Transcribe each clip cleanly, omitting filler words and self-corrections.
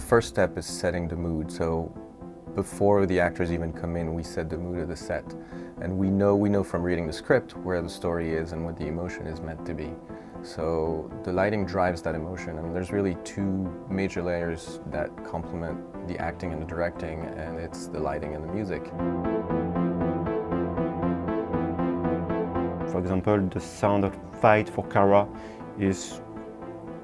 first step is setting the mood. So before the actors even come in, we set the mood of the set. And we know from reading the script where the story is and what the emotion is meant to be. So the lighting drives that emotion, and there's really two major layers that complement the acting and the directing, and it's the lighting and the music. For example, the sound of fight for Cara is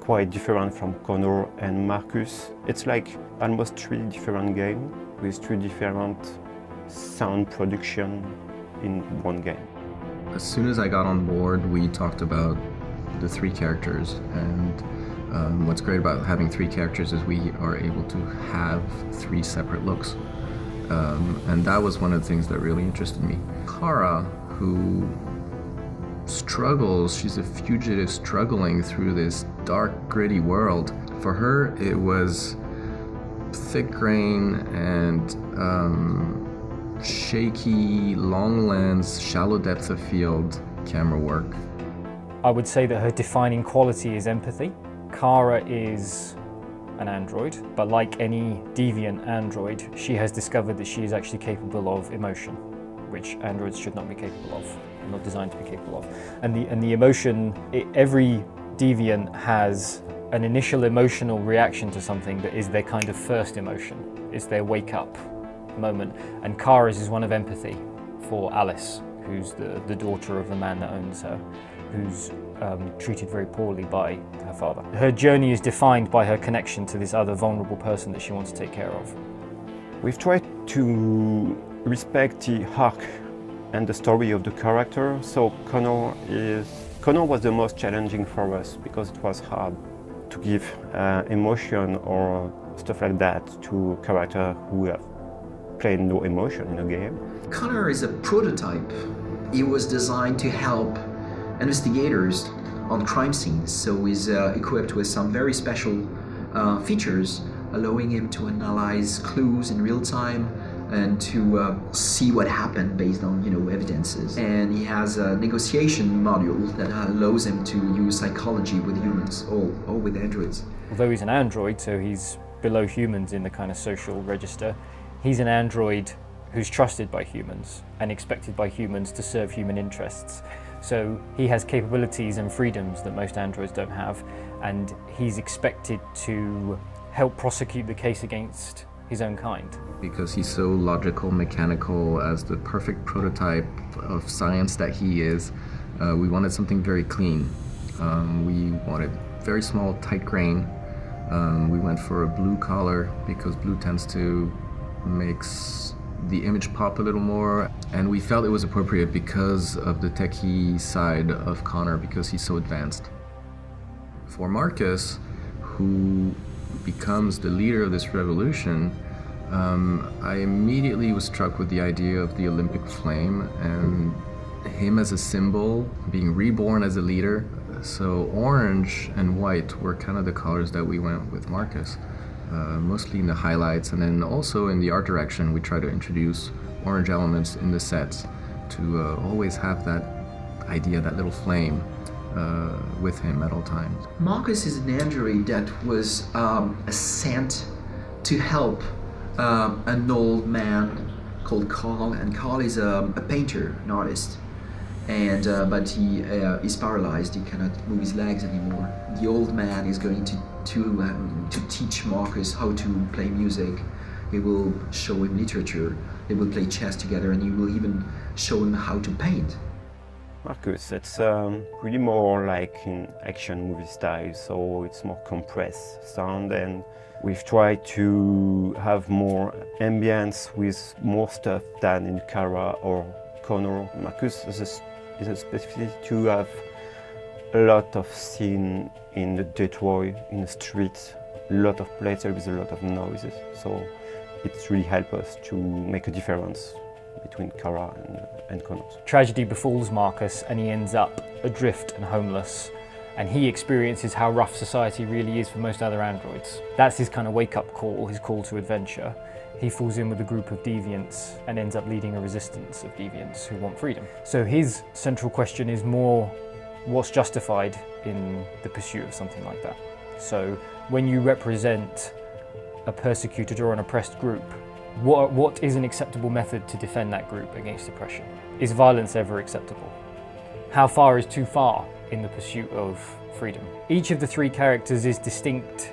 quite different from Connor and Markus. It's like almost three different games with three different sound production in one game. As soon as I got on board, we talked about the three characters, and what's great about having three characters is we are able to have three separate looks. And that was one of the things that really interested me. Cara, who struggles, she's a fugitive struggling through this dark, gritty world. For her, it was thick grain and shaky, long lens, shallow depth of field camera work. I would say that her defining quality is empathy. Cara is an android, but like any deviant android, she has discovered that she is actually capable of emotion, which androids should not be capable of, not designed to be capable of. And the emotion, every deviant has an initial emotional reaction to something that is their kind of first emotion. It's their wake up moment. And Cara's is one of empathy for Alice, who's the daughter of the man that owns her, who's treated very poorly by her father. Her journey is defined by her connection to this other vulnerable person that she wants to take care of. We've tried to respect the arc and the story of the character. So Connor was the most challenging for us because it was hard to give emotion or stuff like that to characters who have played no emotion in a game. Connor is a prototype. It was designed to help investigators on crime scenes, so he's equipped with some very special features, allowing him to analyze clues in real time and to see what happened based on evidences. And he has a negotiation module that allows him to use psychology with humans or with androids. Although he's an android, so he's below humans in the kind of social register, he's an android who's trusted by humans and expected by humans to serve human interests. So he has capabilities and freedoms that most androids don't have, and he's expected to help prosecute the case against his own kind. Because he's so logical, mechanical, as the perfect prototype of science that he is, we wanted something very clean. We wanted very small, tight grain. We went for a blue collar because blue tends to make the image pop a little more, and we felt it was appropriate because of the techie side of Connor, because he's so advanced. For Markus, who becomes the leader of this revolution, I immediately was struck with the idea of the Olympic flame and him as a symbol, being reborn as a leader. So orange and white were kind of the colors that we went with Markus. Mostly in the highlights, and then also in the art direction we try to introduce orange elements in the sets to always have that idea, that little flame with him at all times. Markus is an android that was sent to help an old man called Carl, and Carl is a painter, an artist, and but he is paralyzed. He cannot move his legs anymore. The old man is going to teach Markus how to play music. He will show him literature. They will play chess together, and he will even show him how to paint. Markus, it's really more like in action movie style, so it's more compressed sound, and we've tried to have more ambience with more stuff than in Cara or Connor. Markus is a specificity to have a lot of scene in the Detroit, in the streets, a lot of places with a lot of noises. So it's really helped us to make a difference between Cara and Connor. Tragedy befalls Markus and he ends up adrift and homeless, and he experiences how rough society really is for most other androids. That's his kind of wake-up call, his call to adventure. He falls in with a group of deviants and ends up leading a resistance of deviants who want freedom. So his central question is more what's justified in the pursuit of something like that. So when you represent a persecuted or an oppressed group, what is an acceptable method to defend that group against oppression? Is violence ever acceptable? How far is too far in the pursuit of freedom? Each of the three characters is distinct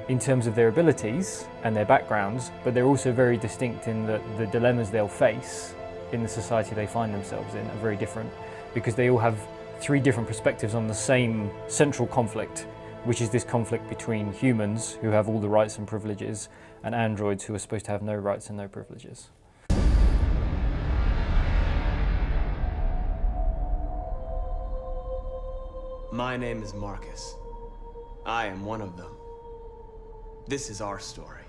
in terms of their abilities and their backgrounds, but they're also very distinct in that the dilemmas they'll face in the society they find themselves in are very different, because they all have three different perspectives on the same central conflict, which is this conflict between humans who have all the rights and privileges and androids who are supposed to have no rights and no privileges. My name is Markus. I am one of them. This is our story.